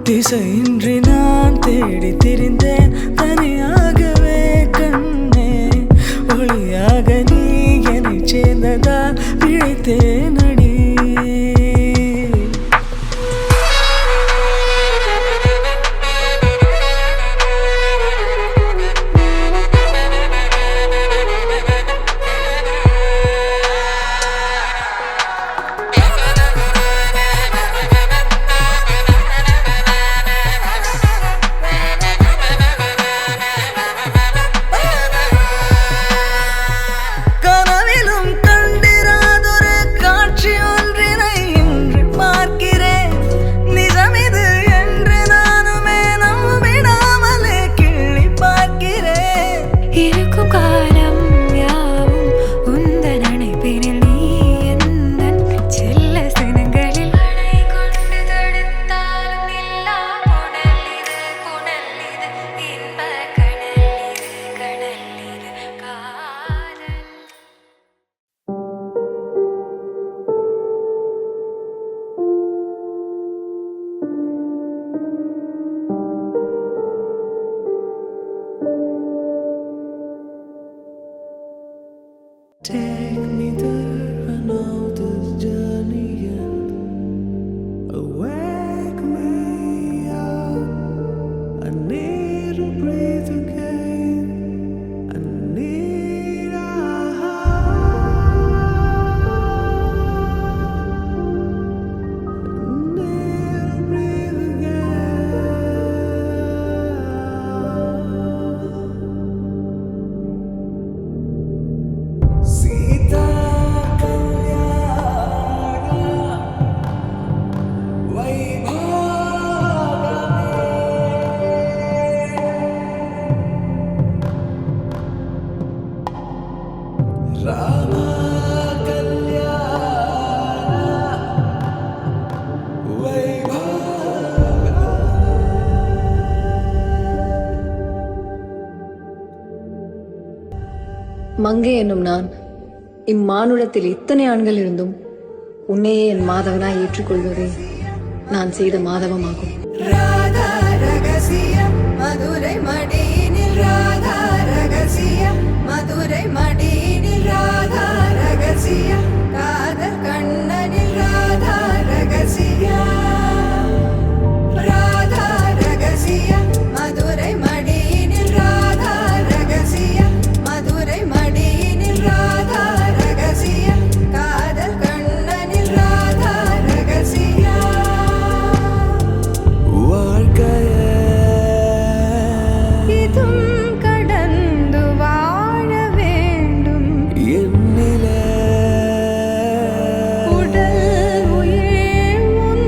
திசையின்றி நான் தேடி திரிந்தேன் தனியாகவே கண்ணே ஒளியாக நீ என்னை சேர்ந்ததால் பிழைத்தேன் அடி Take me there, I know this journey ends. Wake me up, I need to breathe again. I need a breathe again. Sita மங்கை என்னும் நான் இம்மானுடத்தில் இத்தனை ஆண்கள் இருந்தும் உன்னையே என் மாதவனாய் ஏற்றுக்கொள்வதே நான் செய்த மாதவமாகும். ராதா ரகசியம் மதுரை மடியினில் ராதா ரகசியம் மதுரை மடியினில் ராதா ரகசியம் காதல் கண்ணனில் ராதா ரகசியம் ராதா ரகசியம் மதுரை மடியினில் ராதா ரகசியம் மதுரை மடியினில் ராதா ரகசியம் காதல் கண்ணனில் ராதா ரகசியம் இதும் கடந்து வாழ வேண்டும் என்னிலே உடல் உயிர் உன்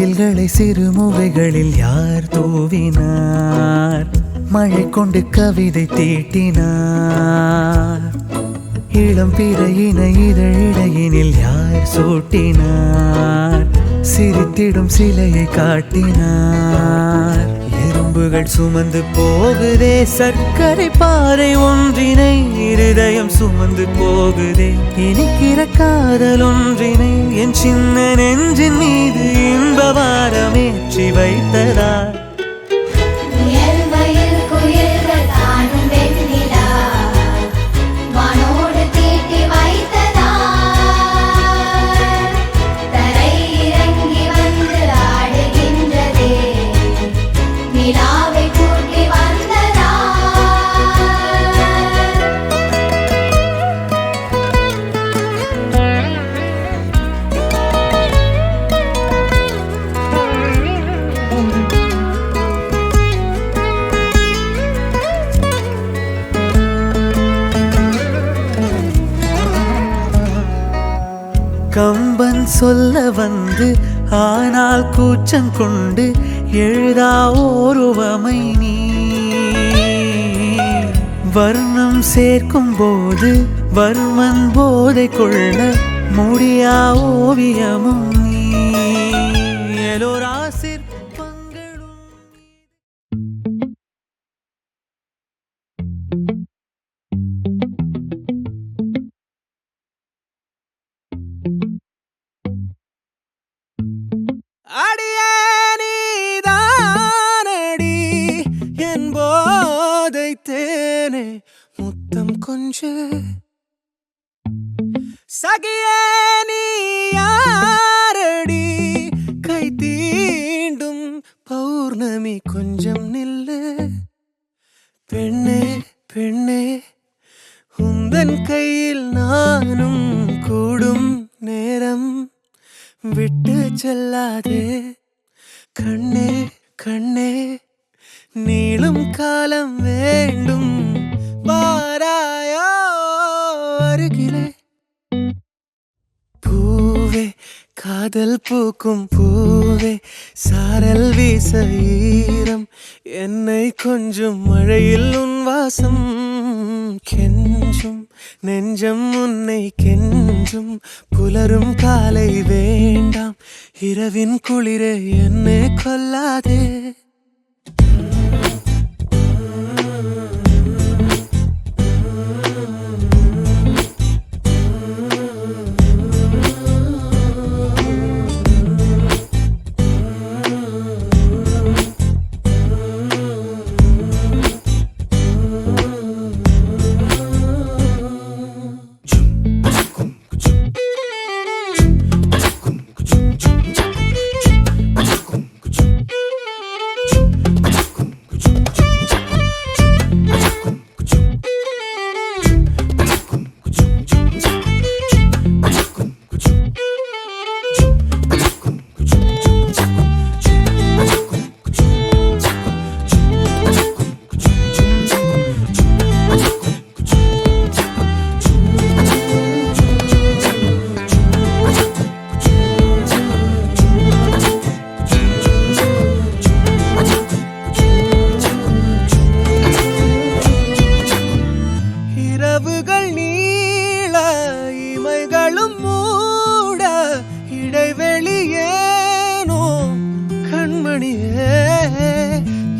முகில்களை சிறுமுகைகளில் யார் தூவினார்? மழை கொண்டு கவிதை தீட்டினார். இளம் பிறையின இதழிடையினில் யார் சூட்டினார்? சிரித்திடும் சிலையை காட்டினார். எறும்புகள் சுமந்து போகுதே சர்க்கரை பாறை ஒன்றினை, இருதயம் சுமந்து போகுதே இனிக்கிற காதல் ஒன்றினை. என் சின்ன நெஞ்சின் மீது இன்ப வாரமேற்றி வைத்ததார். கம்பன் சொல்ல வந்து ஆனால் கூச்சம் கொண்டு எழுதா ஓருவமை நீ. வர்ணம் சேர்க்கும் போது வர்மன் போதை கொள்ள முடியா ஓவியமும் நீ. எலோரா சிற்பங்களும் அடியே நீதானடி என் போதை தேனே முத்தம் கொஞ்சு. சகியே நீ யாரடி கை தீண்டும் பௌர்ணமி கொஞ்சம் நில்லு. பெண்ணே பெண்ணே உந்தன் கையில் நானும் கூடும் நேரம் விட்டு செல்லாதே. கண்ணே கண்ணே நீளும் காலம் வேண்டும் வாராயோ அருகிலே. பூவே காதல் பூக்கும் பூவே சாரல் வீச ஈரம் என்னை கொஞ்சம் மழையில் உன் வாசம் கெஞ்சும் நெஞ்சம் உன்னை கெஞ்சும். புலரும் காலை வேண்டாம் இரவின் குளிரே என்னை கொல்லாதே.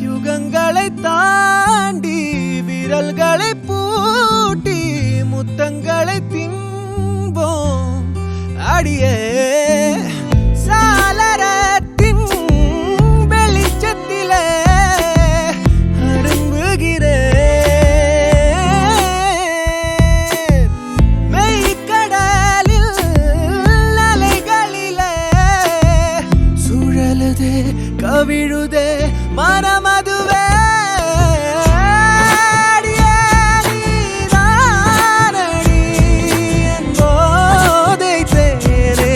யுகங்களை தாண்டி விரல்களை பூட்டி முத்தங்களை திம்போம் அடியே. சாளரத்தின் வெளிச்சத்திலே அரும்புகிறேன். மெய்க்கடலில் அலைகளிலே சுழலுதே கவிழுதே மனமதுவே. போதை தேனே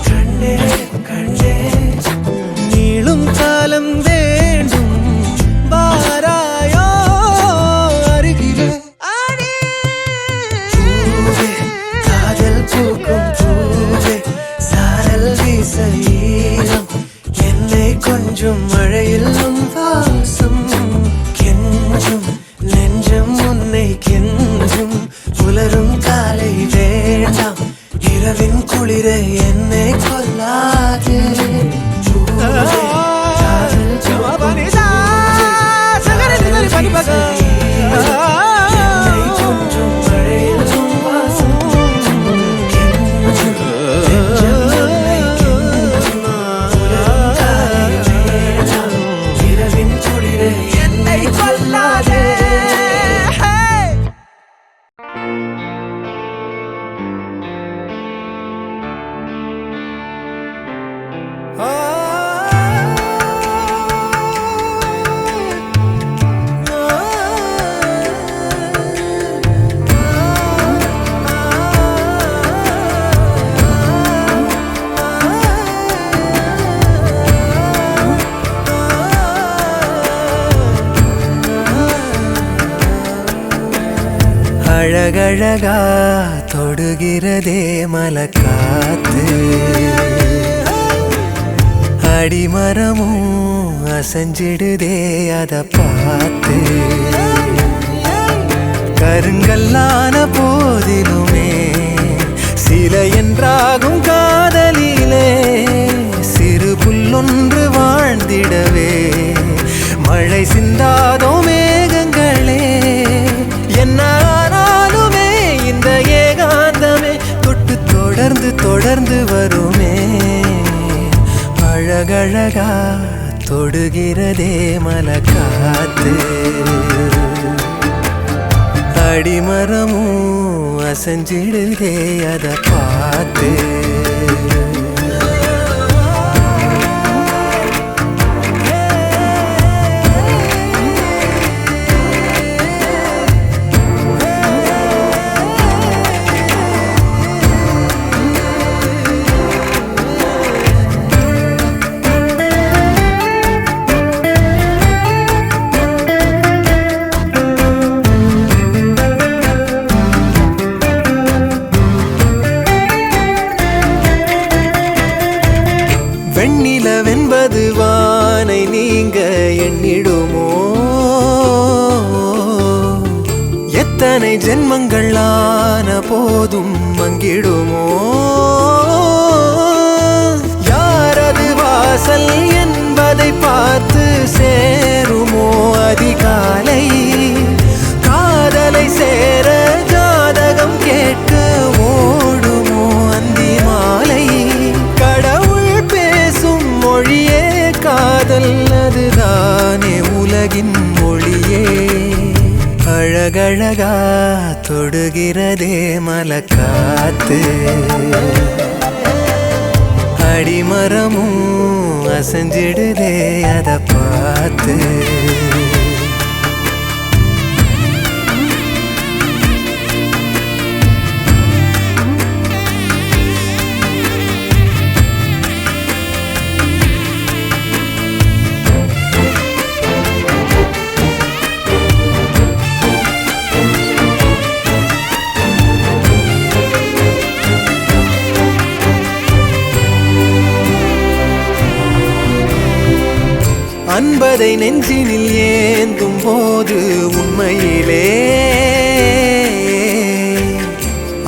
கண்டே கண்டே நீளும் காலம் வேண்டும் வாராயோ அருகிலே பூவே காதல் பூக்கும் பூவே சாரல் வீச ஈரம் என்னை கொஞ்சம் மழையில் உன் வாசம் கெஞ்சும் நெஞ்சம் உன்னை கெஞ்சும் புலரும் காலை வேண்டாம் இரவின் குளிரை என்னை கொல்லாதே பூவே காதல் பூக்கும் என்னை கொஞ்சம் மழையில் உன் வாசம் கெஞ்சும் நெஞ்சம் உன்னை கெஞ்சும் புலரும் காலை வேண்டாம் இரவின் குளிரை என்னை கொல்லாதே அழகழகா தொடுகிறதே மலக்காத்து அடிமரமும் அசைஞ்சிடுதே அத பார்த்து கருங்கல்லான போதிலுமே சில என்றாகும் காதலிலே சிறு புல்லொன்று வாழ்ந்திடவே மழை சிந்தாதோ மேகங்களே என்ன ஆனாலுமே இந்த ஏகாந்தமே தொட்டு தொடர்ந்து தொடர்ந்து வருமே அழகழகா தொடுகிறதே மலக்காத்து அடிமரமும் அசைஞ்சிடுதே அத பார்த்து வெண்ணிலவென்பது வானை நீங்க எண்ணிடுமோ எத்தனை ஜென்மங்கள் ஆன போதும் மங்கிடுமோ யாரது வாசல் என்பதை பார்த்து சேருமோ அதிகாலை காதலை சேர ஜாதகம் கேட்க ஓடுமோ அந்தி மாலை கடவுள் பேசும் மொழியே காதல் அதுதானே உலகின் மொழியே அழகழகா தொடுகிறதே மலக்காத்து அடிமரமும் அசைஞ்சிடுதே அத பார்த்து அன்பதை நெஞ்சினில் ஏந்தும் போது உண்மையிலே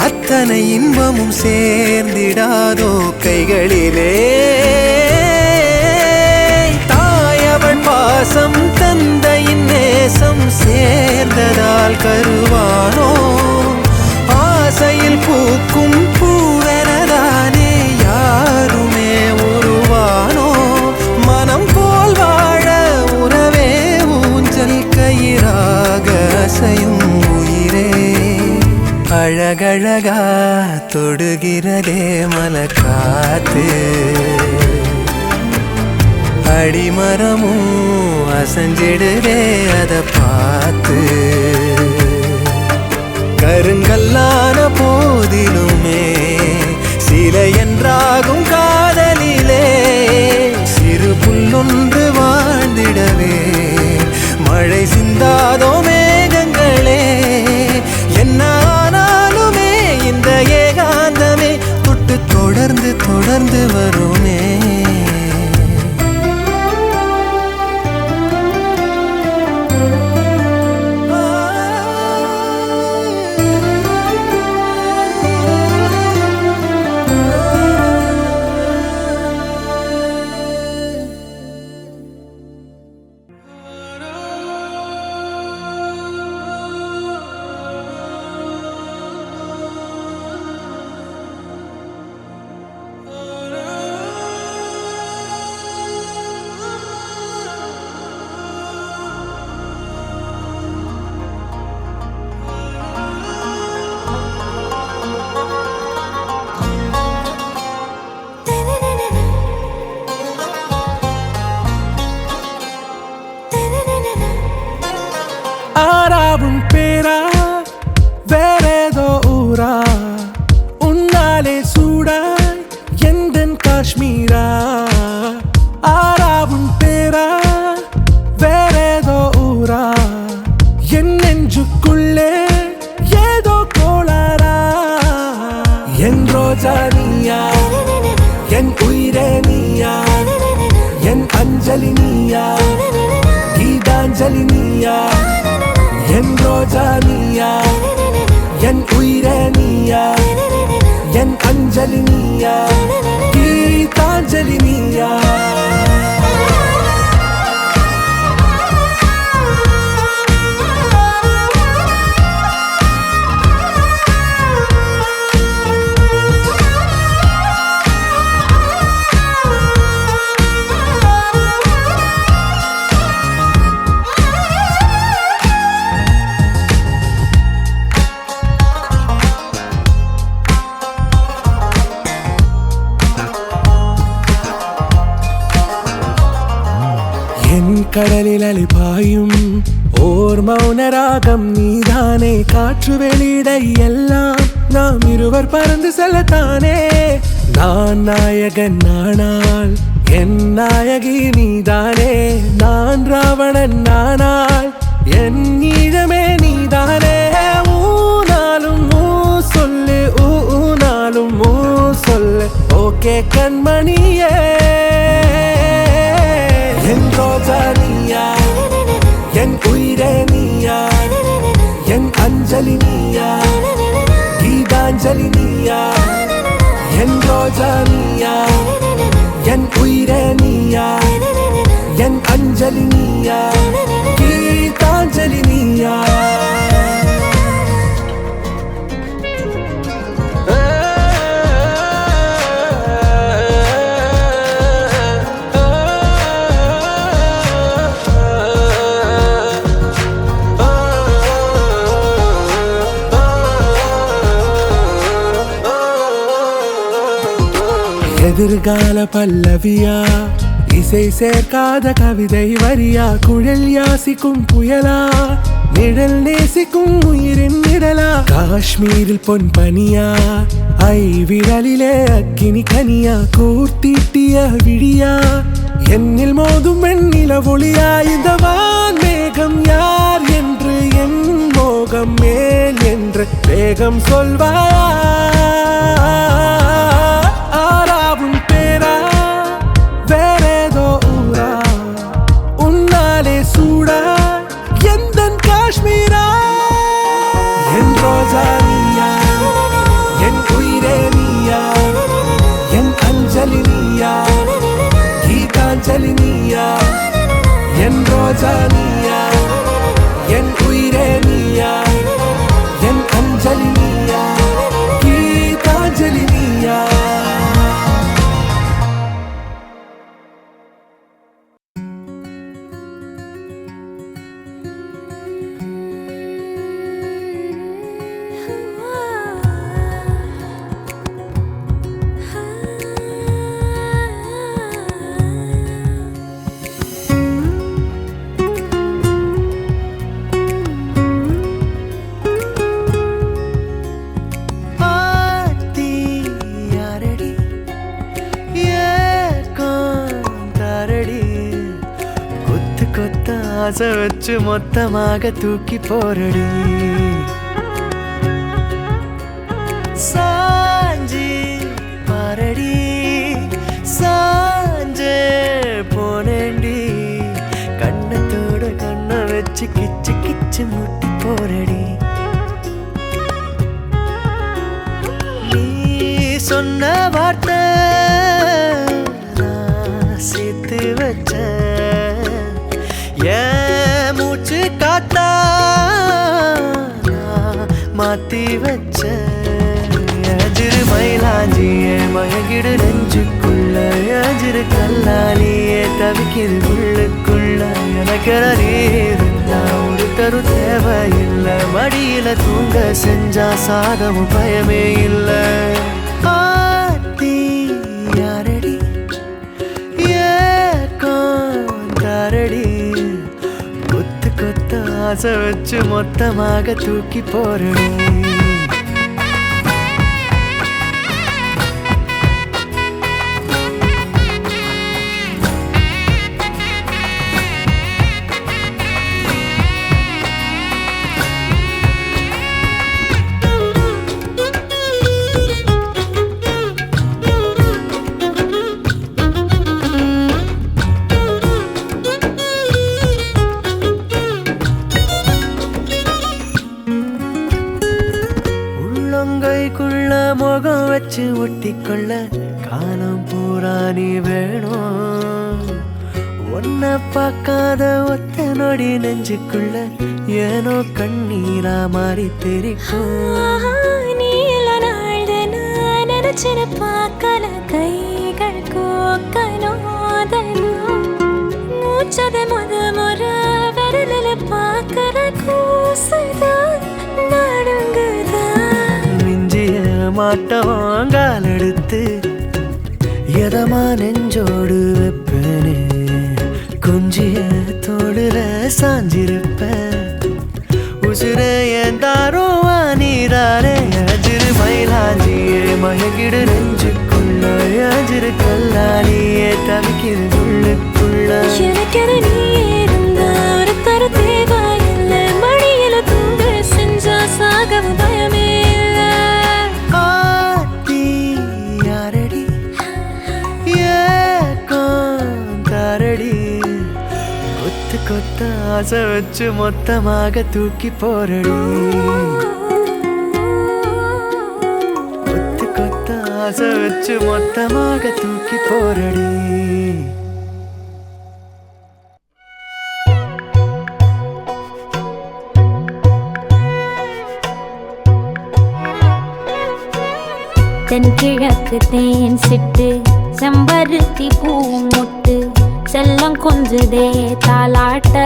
அத்தனை இன்பமும் சேர்ந்திடாதோ கைகளிலே தாயவள் பாசம் தந்தையின் நேசம் சேர்ந்ததால் கருவானோ ஆசையில் பூக்கும் பூவெனதானே யாருமே உருவானோ மனம் போல் வாழ உறவே ஊஞ்சல் கயிறாக அசையும் உயிரே அழகழகா தொடுகிறதே மலக்காத்து அடிமரமும் அசைஞ்சிடுதே அத பார்த்து கருங்கல்லான போதிலுமே சிலை என்றாகும் காதலிலே சிறு புல்லொன்று வாழ்ந்திடவே மழை சிந்தாதோ மேகங்களே என்ன ஆனாலுமே இந்த ஏகாந்தமே தொட்டு தொடர்ந்து தொடர்ந்து வருமே ஆறாவும் பேரா வேறேதோ ஊரா உன்னாலே சூடாய் எந்தன் காஷ்மீரா ஆறாவும் பேரா வேறேதோ ஊரா என் நெஞ்சுக்குள்ளே ஏதோ கோளாரா என் ரோஜா நீயா என் உயிரே நீயா என் அஞ்சலி நீயா கீதாஞ்சலி நீயா என் ரோஜா நீயா என் உயிரே நீயா என் அஞ்சலி நீயா கீதாஞ்சலி நீயா என் கடலில் அலிபாயும் ஓர் மௌனராகம் நீதானே காற்று வெளியிட எல்லாம் நாம் இருவர் பறந்து செல்லத்தானே நான் நாயகன் நானால் என் நாயகி நீதானே நான் ராவணன் நானால் என் ஈழமே நீதானே ஊனாலும் ஊ சொல்லு ஊனாலும் ஊ சொல்லு ஓகே கண்மணியே என் ரோஜா நீயா என் உயிரே நீயா என் அஞ்சலி நீயா கீதாஞ்சலி நீயா என் ரோஜா நீயா என் உயிரே நீயா என் அஞ்சலி நீயா கீதாஞ்சலி நீயா எதிர்கால பல்லவியா இசை சேர்க்காத கவிதை வரியா குழல் யாசிக்கும் புயலா நிழல் நேசிக்கும் உயிரின் நிழலா காஷ்மீரில் பொன் பனியா ஐ விரலிலே அக்கினி கனியா கூர்த்தீட்டிய விழியா என்னில் மோதும் வெண்ணில ஒளியா இந்த வான் மேகம் யார் என்று என் மோகம் மேல் என்று வேகம் சொல்வாயா ஆறாவும் பேரா வேறேதோ ஊரா உன்னாலே சூடா எந்தன் காஷ்மீரா என் ரோஜா நீயா என் உயிரே நீயா என் அஞ்சலி நீயா கீதாஞ்சலி நீயா என் ரோஜா நீயா என் உயிரே நீயா என் அஞ்சலி நீயா கீதாஞ்சலி நீயா ஆசை வச்சு மொத்தமாக தூக்கி போரடி சாஞ்சி பாரடி சாஞ்சே போனேண்டி கண்ணத்தோட கண்ணை வச்சு கிச்சு கிச்சு முட்டி போரடி நீ சொன்ன வார்த்தை நான் சேர்த்து வச்சேன் ஏன் மூச்சு காத்தா நான் மாத்தி வச்சேன் அஜிரு மயிலாஞ்சியே மயங்கிடு நெஞ்சுக்குள்ள அஜிரு கல்லாலியே தவிக்கிது உள்ளுக்குள்ள எனக்கு நீ இருந்தா ஒரு தரு தேவையில்லை மடியில தூங்க செஞ்சா சாதமும் பயமே இல்லை ஆத்தி யாரடி ஏக்காரடி கொத்து கொத்து ஆசை வச்சு மொத்தமாக தூக்கி போறடி உள்ளங்கைக்குள்ள முகம் வச்சு ஒட்டிக்கொள்ள காலம் பூரா நீ வேணும் ஒன்ன பார்க்காத ஒத்த நொடி நெஞ்சுக்குள்ள ஏனோ கண்ணீரா மாறி தெரிக்கும் நீல நாள் நான் நினைச்சின பார்க்கல கைகள் கோக்கனோதனும் மூச்சத முறை விரலில் பார்க்கற கூசுதான் நடுங்குதான் மிஞ்சிய மாட்டவாங்கால் எடுத்து எதமா நெஞ்சோடு வைப்பேனே கொஞ்சிய தோடுல சாஞ்சிருப்பேன் உசுர ஏன் தாரோ நீராரே அஜிரு மயிலாஞ்சியே மயங்கிடு நெஞ்சுக்குள்ள அஜிரு கல்லாலியே தவிக்கிது உள்ளுக்குள்ள எனக்கென நீ இருந்தா ஒரு தரு தேவையில்லை மடியில தூங்க செஞ்சா சாகவும் பயமே இல்லை ஆத்தி யாரடி ஏக்காரடி கொத்து கொத்த ஆசை வச்சு மொத்தமாக தூக்கி போரடி கொத்து கொத்த ஆசை வச்சு மொத்தமாக தூக்கி போரடி தென்கிழக்கு தேன் சிட்டு செம்பருத்தி பூ முட்டு செல்லம் கொஞ்சுதே தாலாட்ட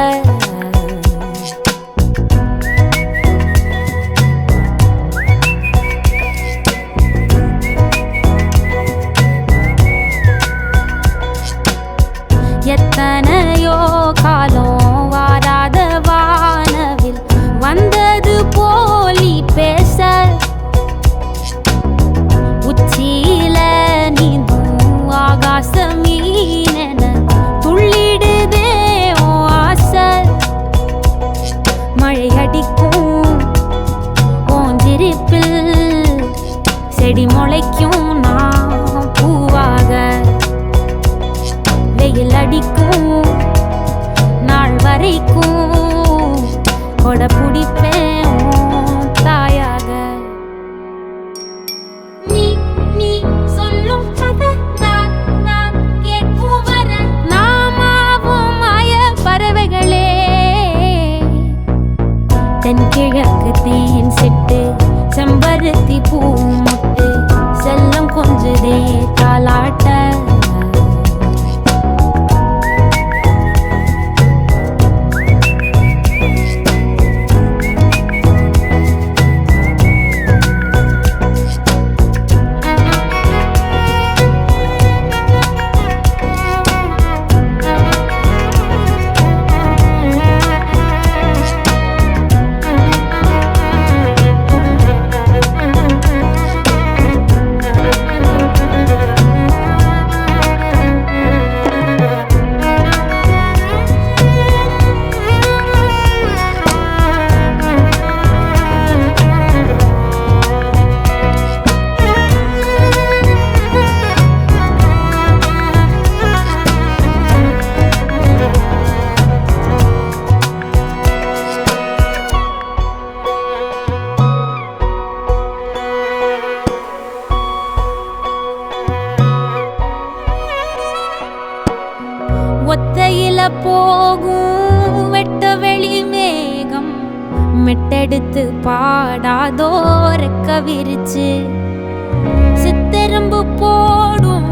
எத்தனையோ காலம் வாராத வானவில் வந்தது போலி பேச உச்சியில நீந்தும் ஆகாச மீனென துள்ளிடுதே ஓ ஆசை மழை அடிக்கும் ஓஞ்சிருப்பில் செடி முளைக்கும் நான் பூவாக வெயில் அடிக்கும் நாள் வரைக்கும் கொடை பிடிப்பேன் உன் தாயாக நீ நீ சொல்லும் கதை நான் கேட்கும் வர நாமாவும் மாய பறவைகளே தென்கிழக்கு தேன் சிட்டு செம்பருத்தி பூ முட்டு செல்லம் கொஞ்சுதே தாலாட்ட போகும் வெட்ட வெளி மேகம் மெட்டெடுத்து பாடாதோ ரெக்க விரிச்சு சித்தெரும்பு போடும்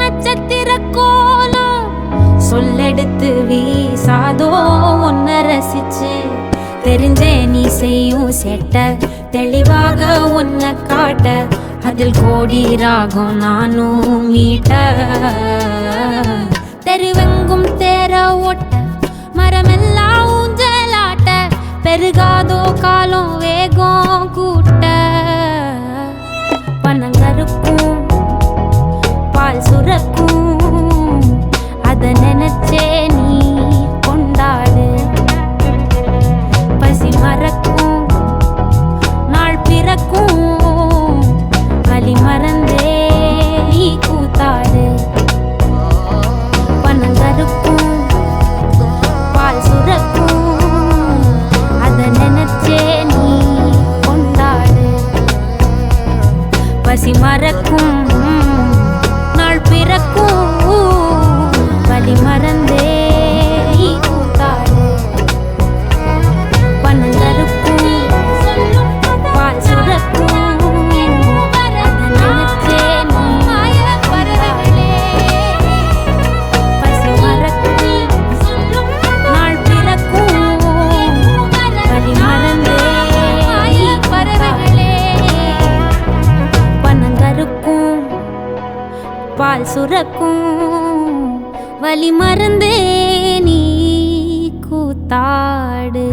நட்சத்திர கோலம் சொல்லெடுத்து வீசாதோ உன்னை ரசிச்சு தெரிஞ்சே நீ செய்யும் செட்ட தெளிவாக உன்னை காட்ட அதில் கோடி ராகம் நானும் மீட்ட தெருவெங்கும் தேர ஓட்ட மரமெல்லாம் ஊஞ்சலாட்ட பெருகாதோ காலம் வேகம் கூட்ட பனங்கருக்கும் பால் சுரக்கும் அத நினைச்சே நீ கொண்டாடு பசி மறக்கும் நாள் பிறக்கும் வலி மறந்தே நீ கூத்தாடு பனங்கருக்கும் பால் சுரக்கும் அத நினைச்சே நீ கொண்டாடு பசி மறக்கும் நாள் பிறக்கும் வலி மறந்தே நீ கூத்தாடு பனங்கருக்கும் பால் சுரக்கும் அத நினைச்சே நீ பசி மறக்கும் நாள் பிறக்கும் வலி மறந்தே நீ பனங்கருக்கும் பால் சுரக்கும் வலி மறந்தே நீ கூத்தாடு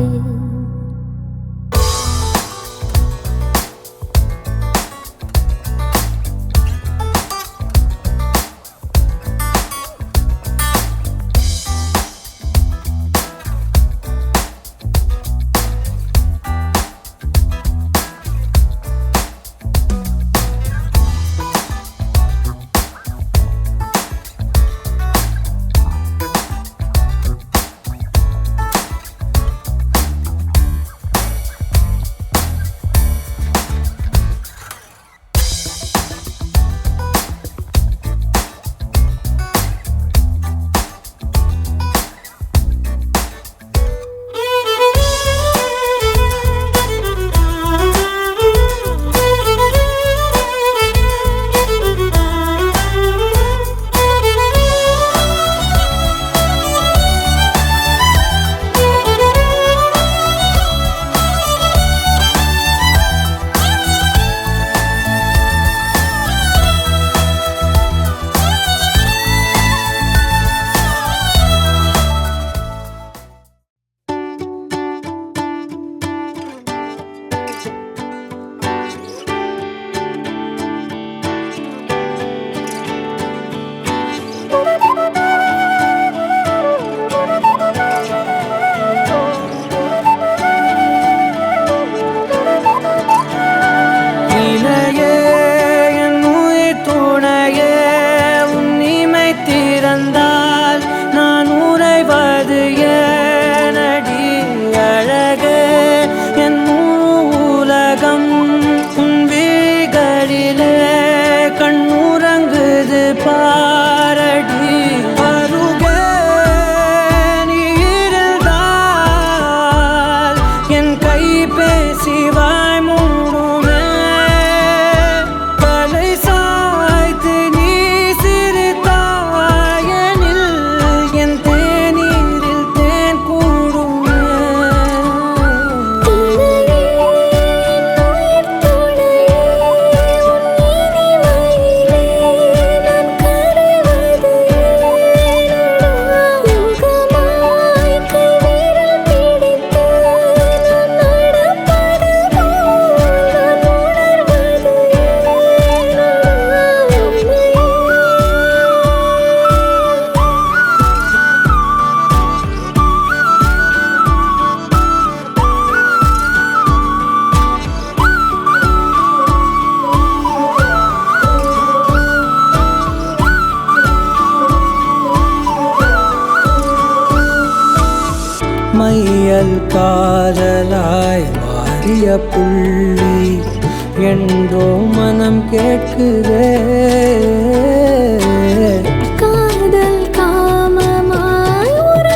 மையல் காதலாய் மாறிய புள்ளி என்றோ மனம் கேட்குதே. காதல் காமமாய் ஒரு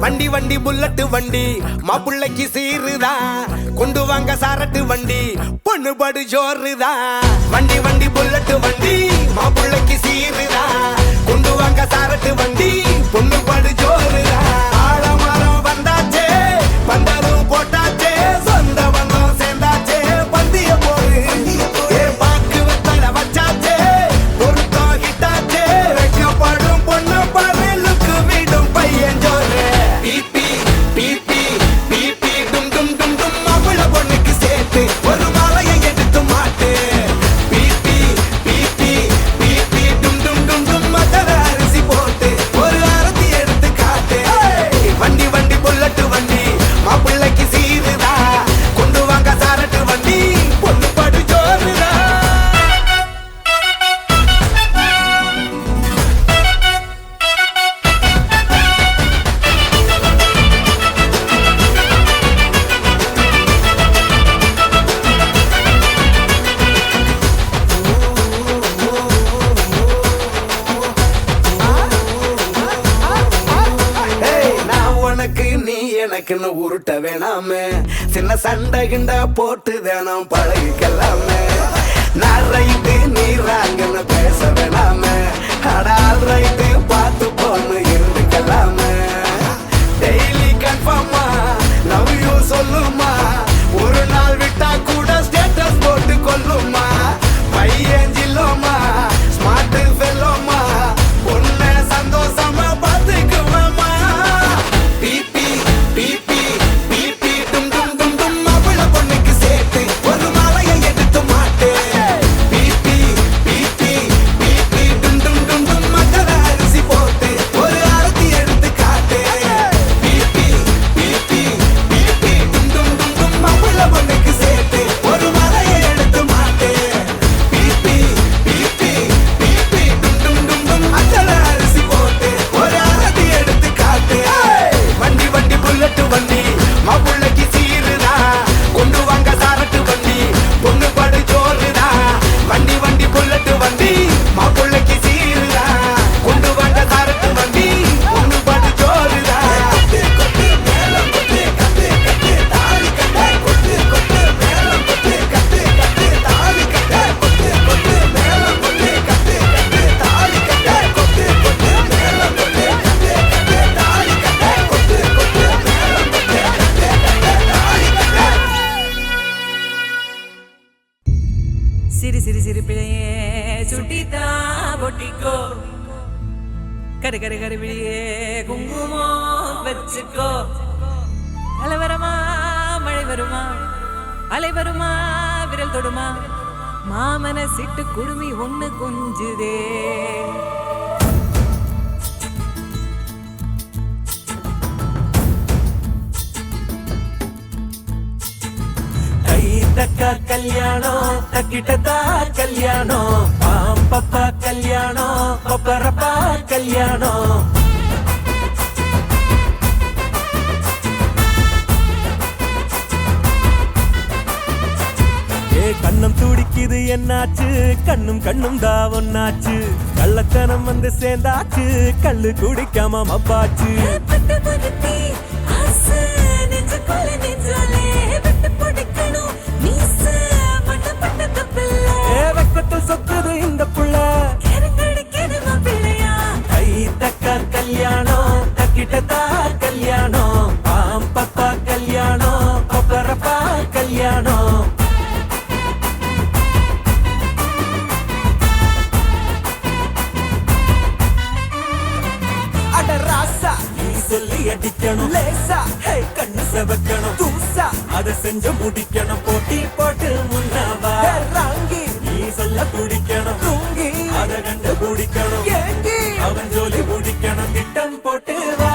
வண்டி வண்டி புல்லட்டு வண்டி மாப்பிள்ளைக்கு சீருதான் கொண்டு வாங்க சாரட்டு வண்டி பொண்ணு படு ஜோறுதான் வண்டி வண்டி புல்லட்டு வண்டி மாப்பிள்ளைக்கு சீருதான் கொண்டு வாங்க சாரட்டு வண்டி பொண்ணு படு ஜோறுதான் ஆழமரம் வந்தாச்சே பந்தலும் போட்டாச்சே சொந்த பந்தம் சேர்ந்தாச்சே பந்திய போரு பாக்கு வெத்தல வச்சாச்சே பொருத்தம் கிட்டாச்சே வைக்கப்படும் பொண்ணு பரலுக்கு விடும் பையன் ஜோறு பிபி பிபி பிபி டும் டும் டும் டும் அவள பொண்ணுக்கு சேர்த்து ஒரு மாலையை எடுத்து மாட்டு பிபி பிபி பிபி டும் டும் டும் டும் மதர அரிசி போட்டு ஒரு அரத்தி எடுத்து காட்டு வண்டி வண்டி புல்லட்டு வண்டி மாப்பிள்ளைக்கு சீருதா கொண்டு வாங்க சாரட்டு வண்டி பொண்ணு படு ஜோறுதா நான் உனக்கு நீ எனக்குன்னு உருட்ட வேணாமே சின்ன சண்டை கிண்ட போட்டு வேணாம் பழகிக்கலாமே நான் ரைட்டு நீ ராங்கன்னு பேச வேணாமே அடால் ரைட்டு பார்த்து போன்னு இருந்துக்கலாமே டெய்லி கன்ஃபார்மா லவ் யூ சொல்லுமா ஒரு நாள் விட்டா கூட ஸ்டேட்டஸ் போட்டு கொல்லுமா பையன் ஜில்லோமா ஸ்மார்ட் ஃபெல்லோமா பொண்ணு சந்தோஷமா பார்த்துக்குவேமா பிபி பிபி பிபி டும் டும் டும் டும் அவள பொண்ணுக்கு சேர்த்து ஒரு மாலையை எடுத்து மாட்டு பிபி பிபி பிபி டும் டும் டும் டும் மதர அரிசி போட்டு ஒரு அரத்தி எடுத்து காட்டு பிபி பிபி பிபி டும் டும் டும் டும் அவள பொண்ணுக்கு சேர்த்து ஒரு மாலையை எடுத்து மாட்டு பிபி பிபி பிபி டும் டும் டும் டும் மதர அரிசி போட்டு ஒரு அரத்தி எடுத்து காட்டு வண்டி வண்டி புல்லட்டு வண்டி மாப்பிள்ளைக்கு சீருதா கொண்டு வாங்க சாரட்டு வண்டி பொண்ணு படு ஜோறுதா வண்டி வண்டி புல்லட்டு வண்டி மாப்பிள்ளைக்கு சீருதா கொண்டு வாங்க சாரட்டு வண்டி பொண்ணு படு ஜோறுதா சிரி சிரி சிரி பிழையே சுட்டித்தா பொட்டிக்கோ கரு கரு கரு பிழையே குங்குமம் வச்சுக்கோ அலை வருமா மழை வருமா அலை வருமா விரல் தொடுமா மாமன சிட்டு குடுமி ஒண்ணு கொஞ்சுதே தக்க கல்யாணம் தக்கிட்டதா கல்யாணம் பாம்பப்பா கல்யாணம் பப்பரப்பா கல்யாணம் கண்ணம் துடிக்குது என்னாச்சு கண்ணும் கண்ணும் தான் ஒன்னாச்சு கள்ளத்தனம் வந்து சேர்ந்தாச்சு கள்ளு குடிக்காம மப்பாச்சு வெக்கத்தில் சொத்துது இந்த புள்ள கை தக்க கல்யாணம் தக்கிட்டதா கல்யாணம் பாம்பப்பா கல்யாணம் பப்பரப்பா கல்யாணம் சொல்லி அடிக்கணும் லேசா கண்ணு செவக்கணும் தூசா அதை செஞ்சு முடிக்கணும் போட்டி போட்டு முன்னாவா ராங்கி நீ சொல்ல பிடிக்கணும் தூங்கி அதை கண்டு பிடிக்கணும் ஏங்கி அவன் ஜோலி பிடிக்கணும் திட்டம் போட்டு வா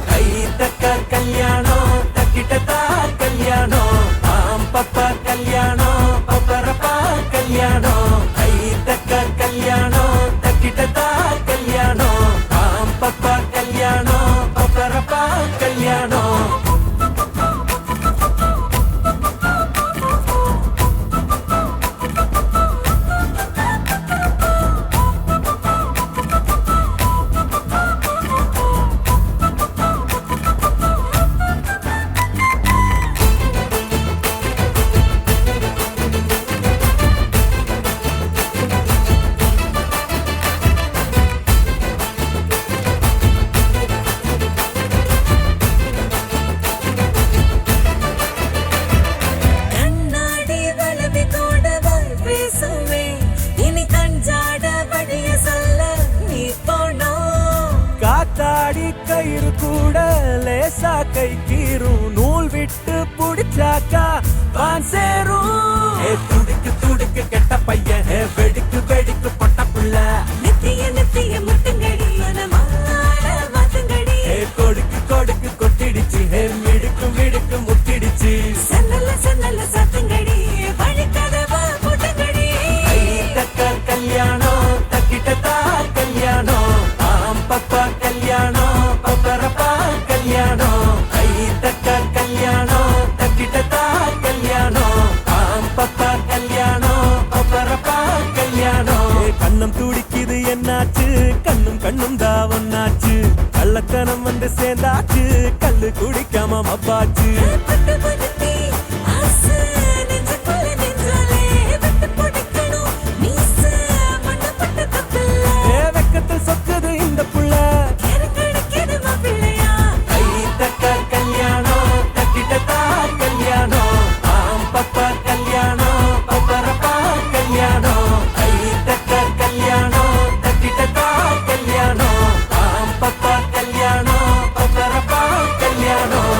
கை தக்க கல்யாணம் தக்கிட்டதா கல்யாணம் பாம்பப்பா கல்யாணம் பப்பரப்பா கல்யாணம் கை தக்க கல்யாணம் தக்கிட்டதா கல்யாணம் பாம்பப்பா கல்யாணம் பப்பரப்பா கல்யாணம் கூட லேசா கை கீரும் நூல் விட்டு புடிச்சாக்கா வான் சேரும் துடுக்கு துடுக்கு கெட்ட பையன் வெடிக்கு வெடிக்கு பொட்ட புள்ள நித்திய நித்திய முட்டுங்கடி மனமால மாத்துங்கடி கொடுக்கு கொடுக்கு கொத்திடுச்சு மிடுக்கு மிடுக்கு முத்திடுச்சு சன்னல சன்னல சாத்துங்கடி வழிக்கதவ போட்டுங்கடி தக்க கல்யாணம் தக்கிட்டதா கல்யாணம் ஆம் பப்பா கல்யாணம் பப்பரப்பா கல்யாணம் ஐ தக்க கல்யாணம் தக்கிட்டதா கல்யாணம் ஆம் பப்பா கல்யாணம் பப்பரப்பா கல்யாணம் கண்ணம் துடிக்குது என்னாச்சு கண்ணும் கண்ணும் தான் ஒன்னாச்சு கள்ளத்தனம் வந்து சேர்ந்தாச்சு கல்லு குடிக்காம மப்பாச்சு பட்டு படுத்தி ஆசை நெஞ்சுக்குள்ள நெஞ்சாலே விட்டு பிடிக்கணும் மீச பண்ணப்பட்ட தப்பில்ல வெக்கத்தில் சொக்குது இந்த புள்ள கிடைக்கிறது மாப்பிள்ளையா ஐ தக்க கல்யாணம் தக்கிட்டதா கல்யாணம் ஆம் பப்பா கல்யாணம் பப்பரப்பா கல்யாணம் ஐ தக்க கல்யாணம் தக்கிட்டதா கல்யாணம் ஆம் பப்பா கல்யாணம் பப்பரப்பா கல்யாணம்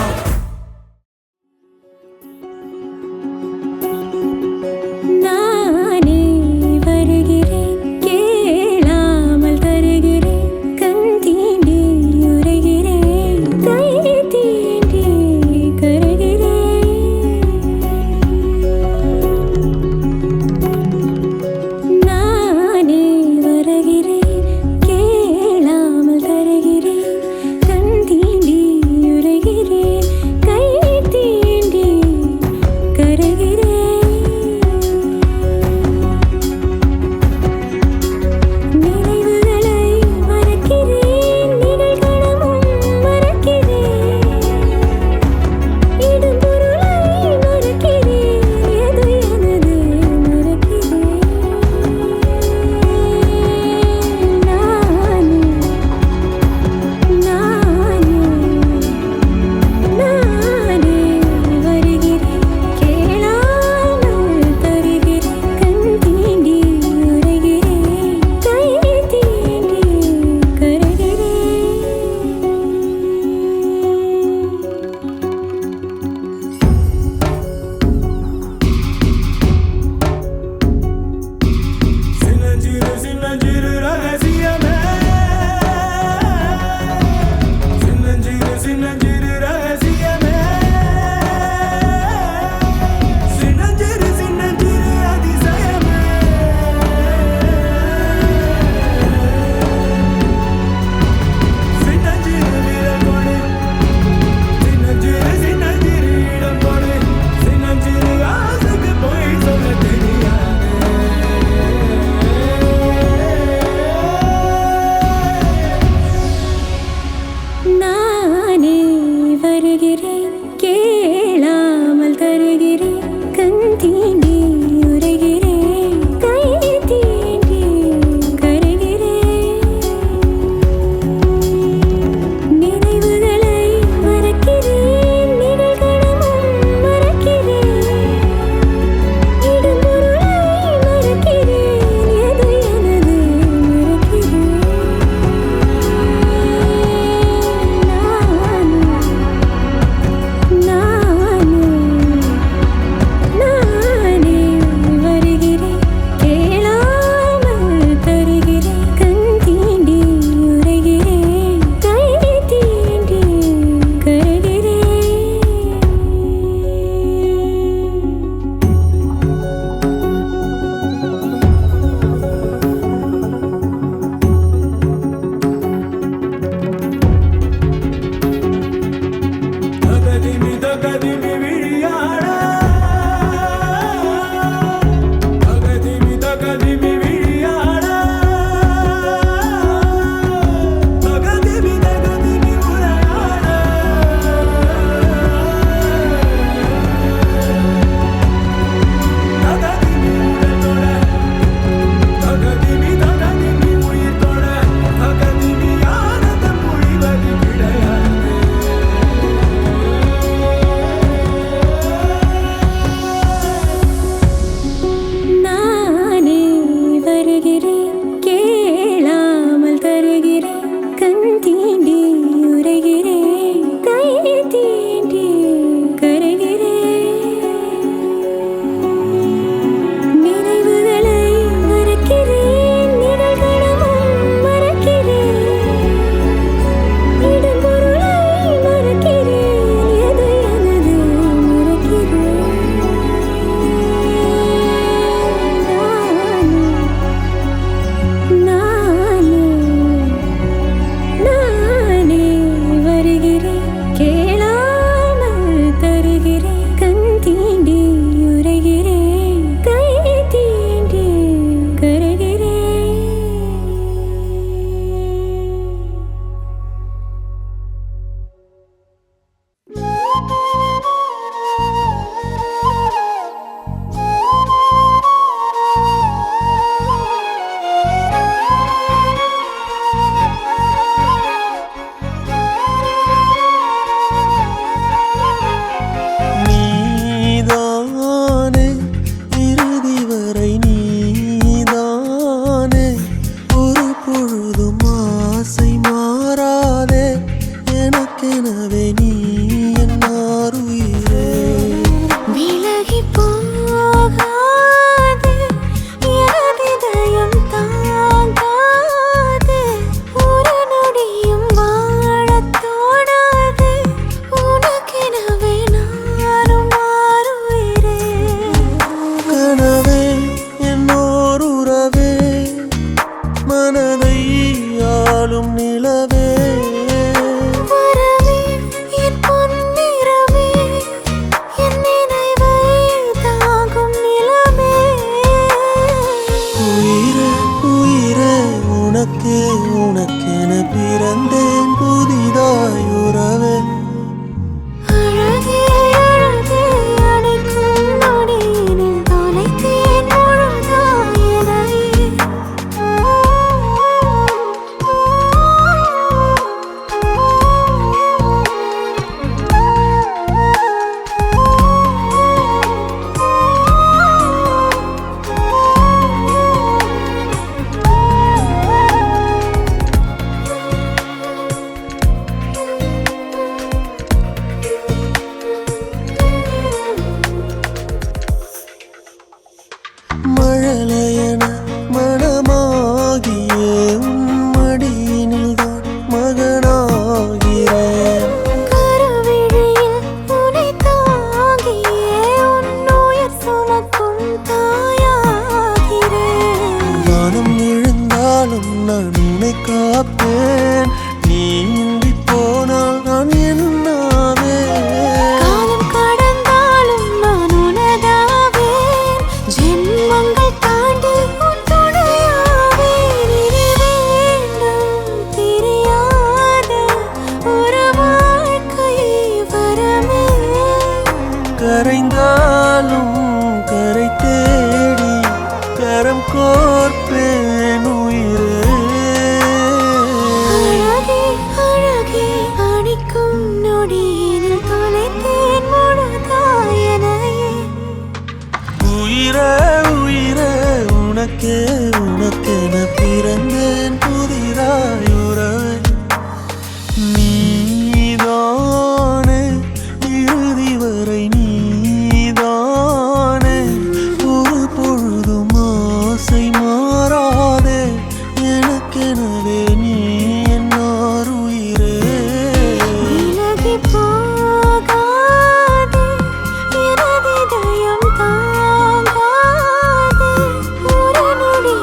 எனக்கெனவே நீ என் ஆருயிரே. விலகி போகாது எனதிதயம் தாங்காது ஒரு நொடியும் வாழத் தோணாது உனக்கெனவே நானும் மாறுயிரே. கனவே என்னோர் உறவே மனதை ஆளும் நிலவே. வரவே என் பொன்னிறவே என் நினைவை தாங்கும் நிலமே. உயிரே உயிரே உனக்கு உனக்கென பிறந்தேன் புதிதாய் உறவே. அழகே அழகே அணைக்கும் நொடியினில் தொலைத்தேன் முழுதாயனையே. மழலையன மனமாகியே உன் மடியினில்தான் மகனாகிறேன். கருவிழியில் உனை தாங்கியே உன் உயிர் சுமக்கும் தாயாகிறேன். வானம் விழுந்தாலும் நான் உன்னை காப்பேன். நீ இன்றி போனால் நான் என்னாவேன்? காலம் கடந்தாலும் நான் உனதாவேன். ஜென்மங்கள் தாண்டி உன் துணையாவேன். இனி வேண்டும் தெரியாத ஒரு வாழ்க்கை வரமே. கரைந்தாலும் கரை தேடி கரம் கோர்ப்பேன் உயிரே. அழகே அழகே அணைக்கும் நொடியினில் தொலைத்தேன் முழுதாயனையே. உயிரே உயிரே உனக்கே உனக்கென பிறந்தேன் புதிதாய் உறவே. நீதானே இறுதி வரை நீதானே ஒரு பொழுதும் ஆசை மாறாதே எனக்கெனவே நீ என் ஆருயிரே. விலகி போகாது எனதிதயம் தாங்காது ஒரு நொடி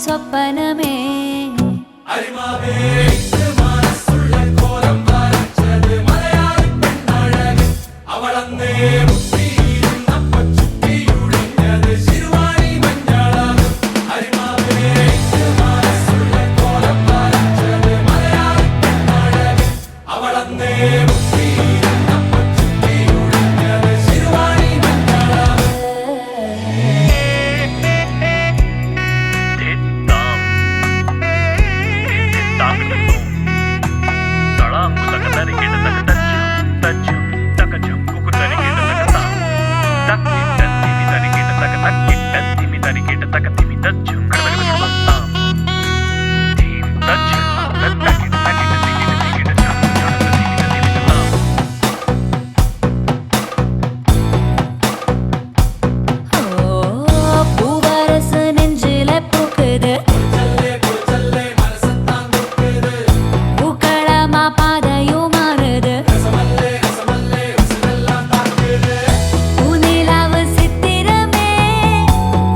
சொப்பனமே பூவரசு நெஞ்சில பூக்குது பூக்களமா பாதையும் மாறுது பூநிலாவு சித்திரமே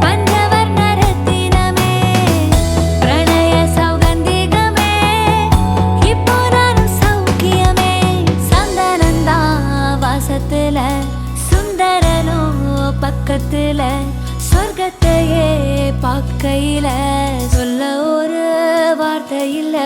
பஞ்சவர்ண ரத்தினமே பிரணய சௌகந்திகமே இப்போ நானும் சௌக்கியமே சந்தனந்தா வாசத்துல சுந்தரனோ பக்கத்துல சொர்க்கத்தையே பார்க்கையில சொல்ல ஒரு வார்த்தை இல்ல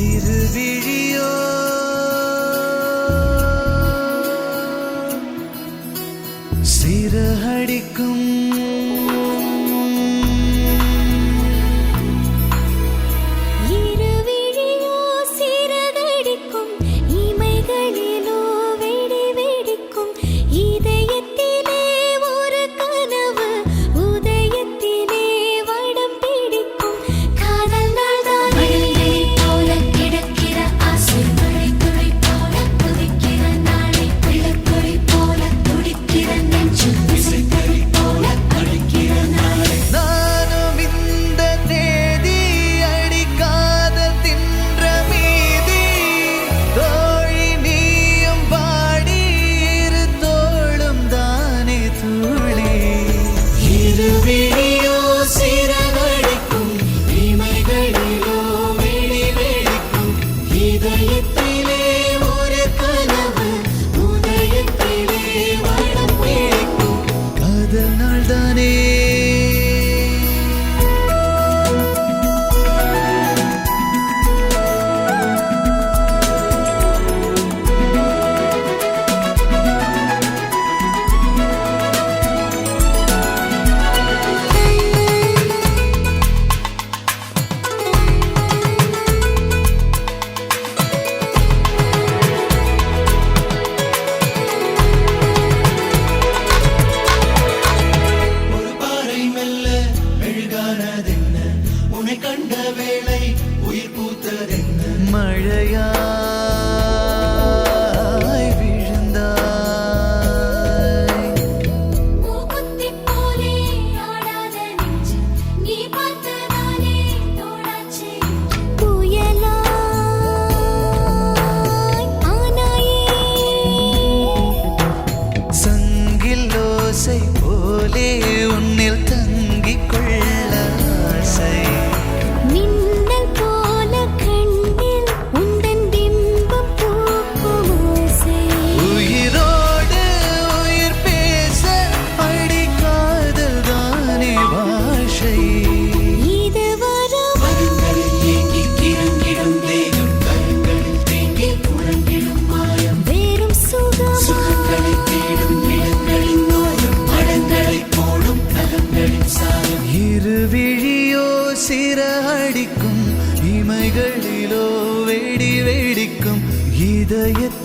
இருவிழியோ சிறகடிக்கும் இருவிழியோ சிறகடிக்கும் இமைகளிலோ வெடி வெடிக்கும் இதயத்திலே ஒரு கனவு உதயத்திலே வடம் பிடிக்கும் காதல் நாள்தான் மழை போல கிடக்கிற ஆசை மழை துளி போல துடிக்கிற நாளை பிள்ளைக்குழி போல துடிக்கிற நெஞ்சு இசைக்கறி போல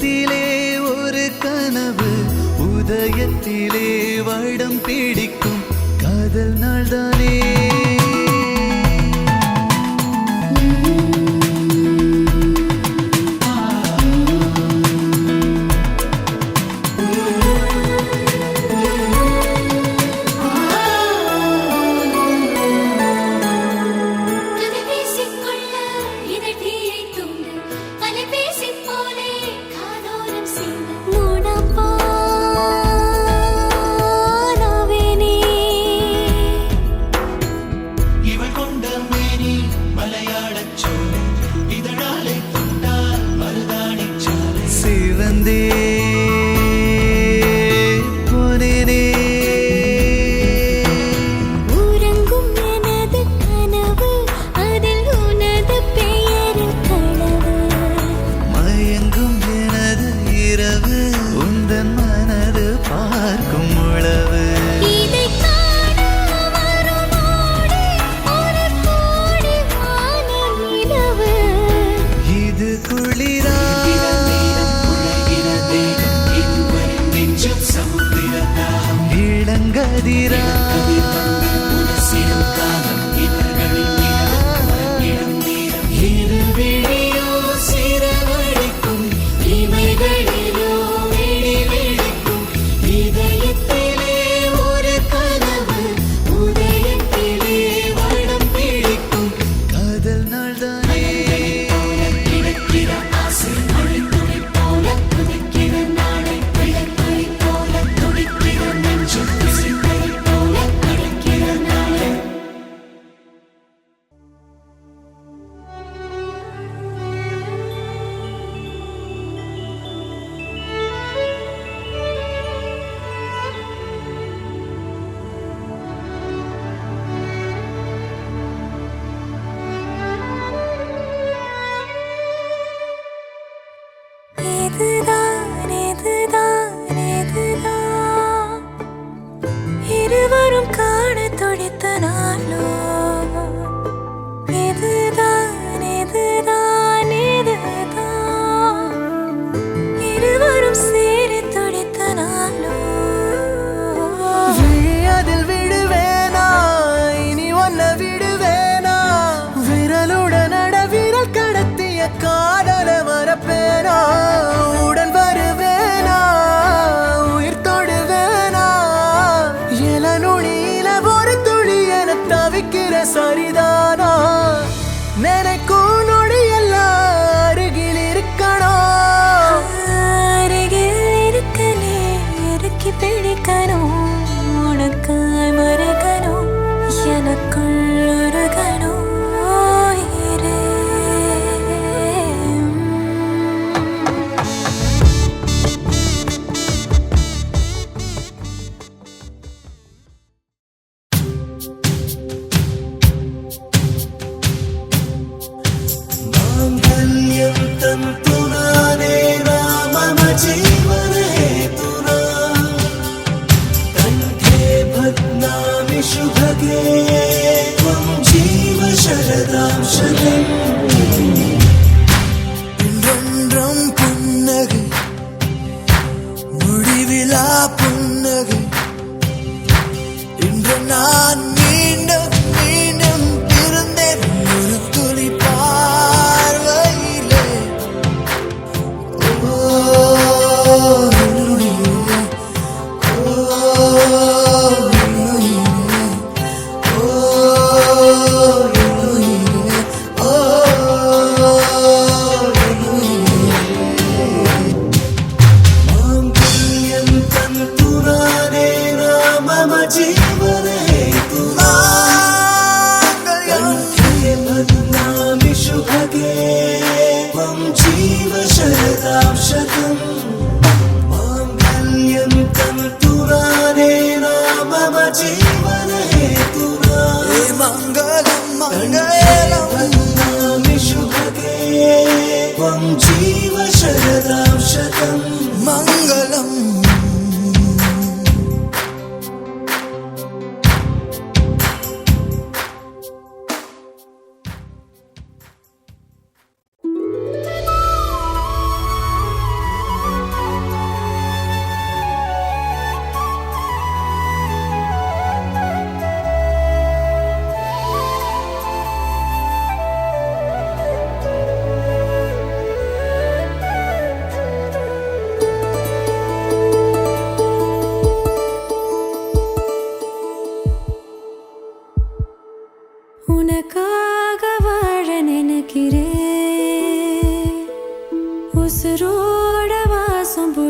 தூக்கத்திலே ஒரு கனவு உதயத்திலே வடம் பிடிக்கும் காதல் நாள்தானே கதை பேசிக்கொள்ள இதழ்தீயை தூண்டு அலைபேசி போலே காதோரம் சேர்ந்து மூடப்பானாவேனே இவள் கொண்ட மேனி மலையாளச் சோலை இதழாலை தொட்டால் மருதாணி சாலை சிவந்தே போனேனே ஊரங்கும் எனது கனவு அதில் உனது பெயரில் கனவு மயங்கும் எனது இரவு உந்தன் மனது பார்க்கும் உளவு இதை காண வருமோடி ஒரு கோடி வான நிலவு இது குளிரா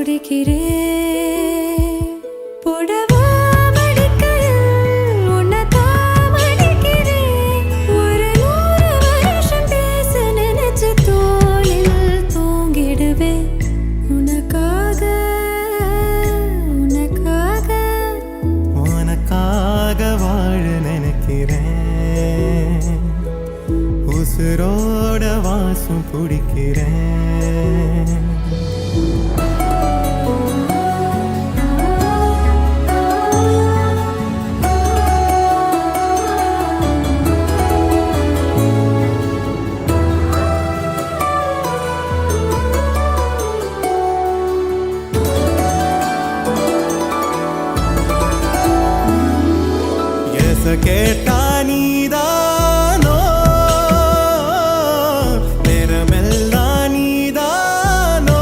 பிடிக்கிறேன் புடவா மடிக்கையில் உன்னைத்தான் மடிக்கிறேன் ஒரு 100 வருஷம் பேச நினைச்சு தோளில் தூங்கிடுவேன் உனக்காக உனக்காக உனக்காக வாழ நினைக்கிறேன் உசுரோட வாசம் பிடிக்கிறேன் கேட்டா நீதானோ நேரமெல்லாம் நீதானோ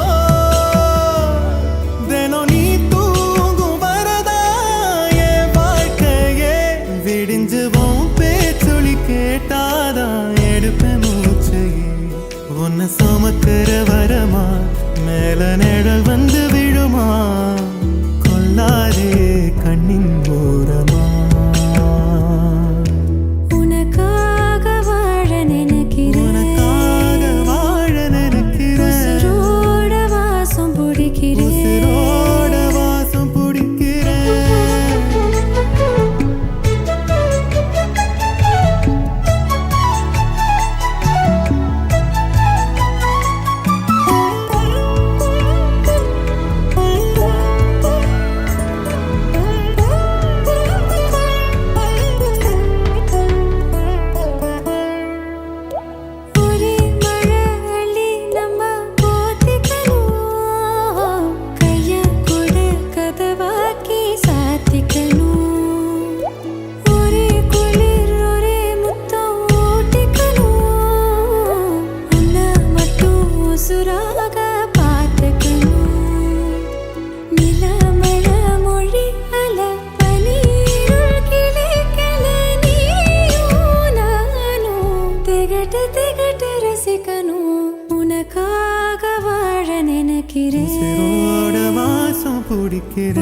தினம் நீ தூங்கும் வரதா என் வாழ்க்கையே விடிஞ்சுவோம் பேச்சொலி கேட்டாதான் எடுப்பேன் மூச்சையே உன்னை சுமக்கிற வரமா மேல நிழல் வந்து விழுமா கொல்லாதே கண்ணின் ஓரமா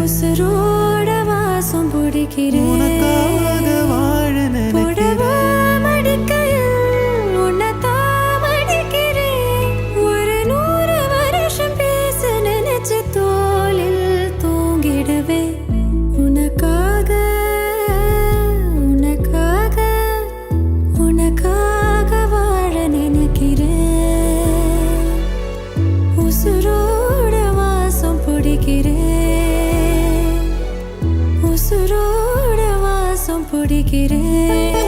உசுரோட வாசம் பிடிக்கிறேன் உனக்காக வாழ புடவா மடிக்கையில் உன்னைத்தான் மடிக்கிறேன் ஒரு 100 வருஷம் பேச நினைச்சு தோளில் தூங்கிடுவேன் உனக்காக உனக்காக உனக்காக வாழ நினைக்கிறேன் உசுரோட வாசம் பிடிக்கிறேன் உசுரோட வாசம் பிடிக்கிறேன்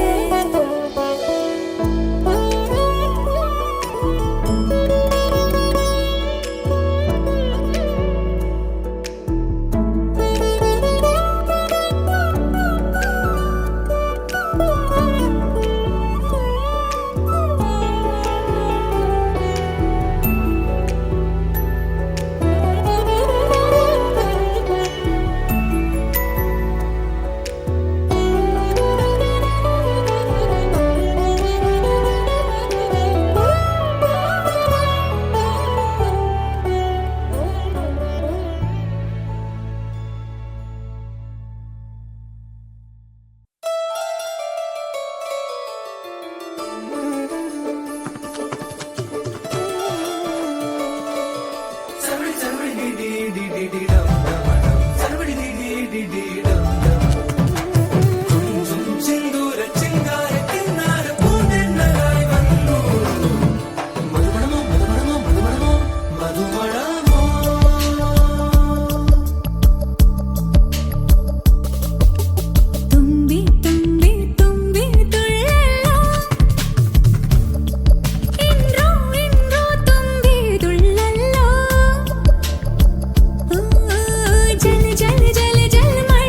ஜல் ஜல் ஜல் ஜல் மழை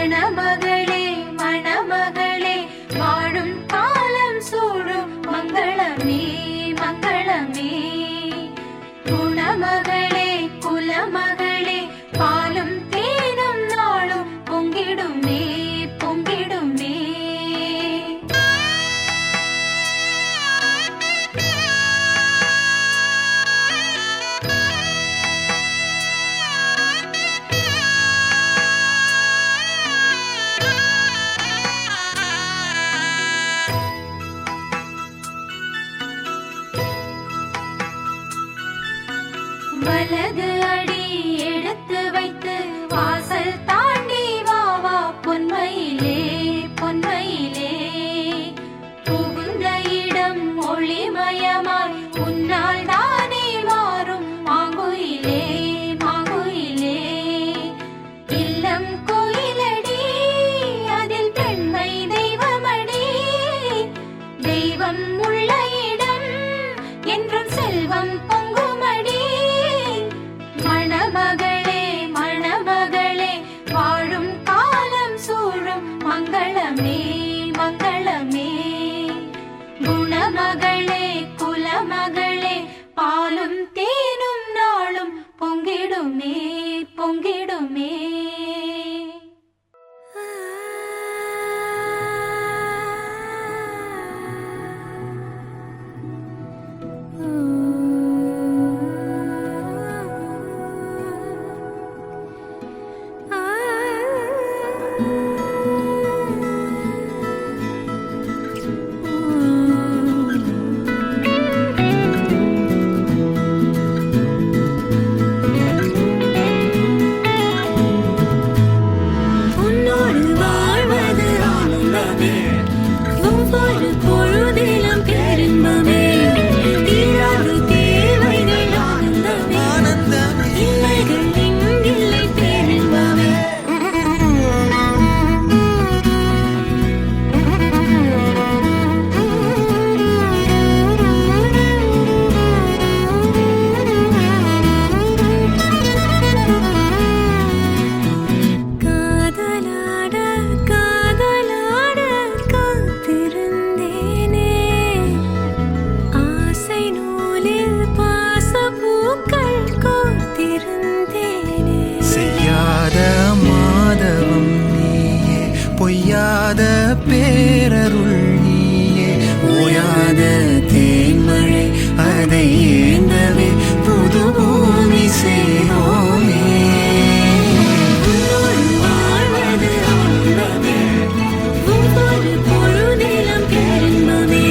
மணமகளே மணமகளே வாழும் காலம் சூழும் மங்களமே மங்களமே குணமகளே குலமகளே பாலும் தேனும் நாளும் பொங்கிடுமே பொங்கிடுமே வலது அடி எடுத்து வைத்து வாசல் தாண்டி வா வா பொன்மையிலே பொன்மையிலே புகுந்த இடம் ஒளிமயமாய் உன்னால் தானே மாறும் மாங்குயிலே மாங்குயிலே இல்லம் கோயிலடி அதில் பெண்மை தெய்வமடி தெய்வம் உள்ள இடம் என்றும் செல்வம் பொங்குமடி மணமகளே மணமகளே வாழும் காலம் சூழும் மங்களமே மங்களமே குணமகளே குலமகளே பாலும் தேனும் நாளும் பொங்கிடுமே பொங்கிடுமே உன்னோடு வாழ்வது ஆனந்தமே ஒவ்வொரு பொழுதிலும் பேரின்பமே தீராது தேவைகள் ஆனந்தமே இல்லைகள் இங்கில்லை பேரின்பமே காதலாட காதலாட காத்திருந்தேனே ஆசை நூலில் பாசப்பூக்கள் கோர்த்திருந்தேனே செய்யாத மாதவம் நீயே பொய்யாத பேரருள் நீயே ஓயாத தேன்மழை அதை ஏந்தவே புது பூமி செய்வோமே உன்னோடு வாழ்வது ஆனந்தமே ஒவ்வொரு பொழுதிலும் பேரின்பமே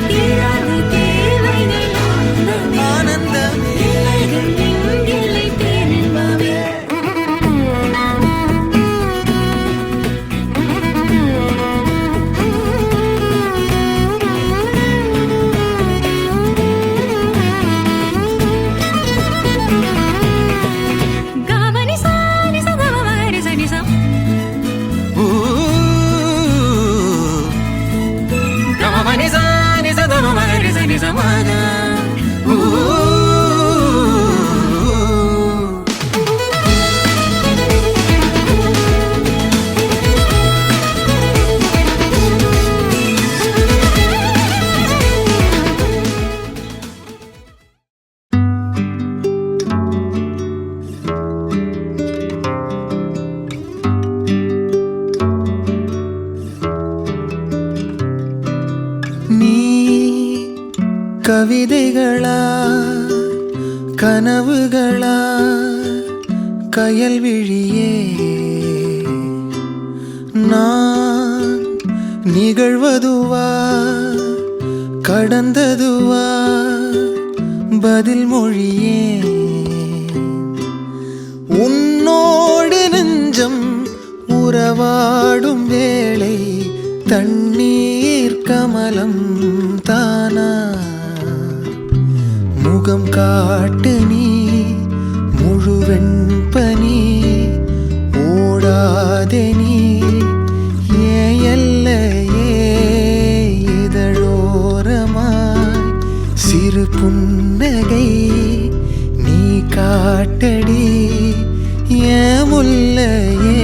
தீராது தேவைகள் ஆனந்தமே இல்லைகள் இங்கில்லை பேரின்பமே கவனி சானி சகவ மகரி சனி சம் ஊ கமபனி சானி சதம மகரி சனி சமாத ஊ நீ கவிதைகளா கனவுகளா கயல்விழியே நான் நிகழ்வதுவா கடந்ததுவா பதில் மொழியே உன்னோடு நெஞ்சம் உறவாடும் வேளை தண்ணீர் கமலம் தானா முகம் காட்டு நீ முழுவெண் பனி ஓடாதே நீ ஏன் எல்லையே இதழோரமாய் சிறு புன்னகை நீ காட்டடி ஏன் முல்லையே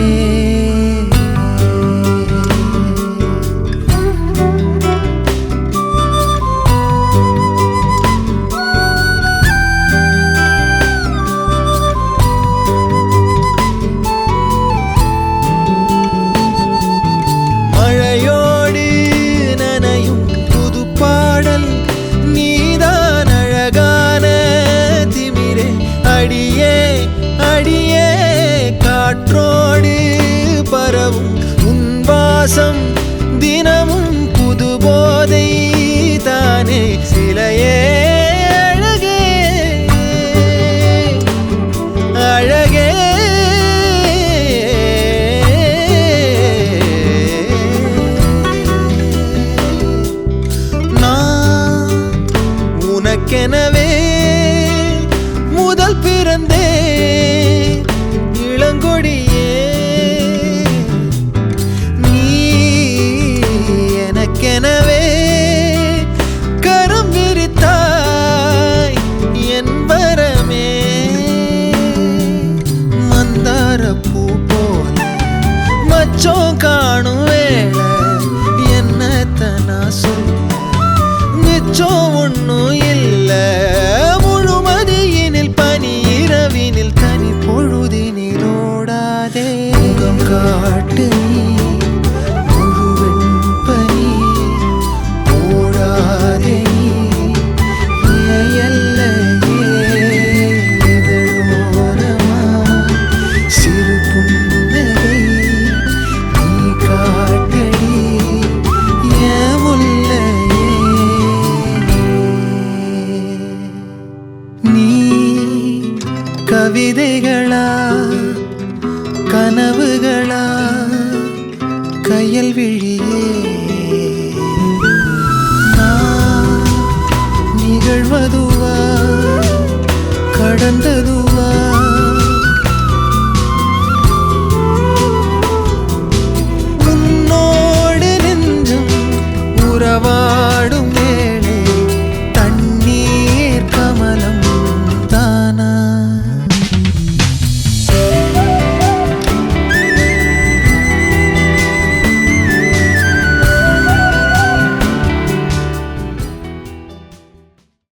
சுவாசம் தினமும் புது போதை தானே சிலையே அழகே அழகே நான் உனக்கெனவே முதல் பிறந்தே இளங்கொடியே நீ எனக்கெனவே கரம் விரித்தாய் என் வரமே மந்தார பூ போல மச்சம் காணும் வேளை என்னத்த நான் சொல்ல மிச்சம் ஒன்னும் இல்ல முழுமதியினில் பனி இரவினில் தனி பொழுதினில் ஓடாதே முகம் காட்டு நீ முழுவெண் பனி ஓடாதே நீ எல்லையே இதழோரமா சிறு புன்னகை நீ காட்டடி என் முல்லையே நீ கவிதைகளா கனவுகளா கையல் விழியே நான் நிகழ்வதுவா கடந்ததுவா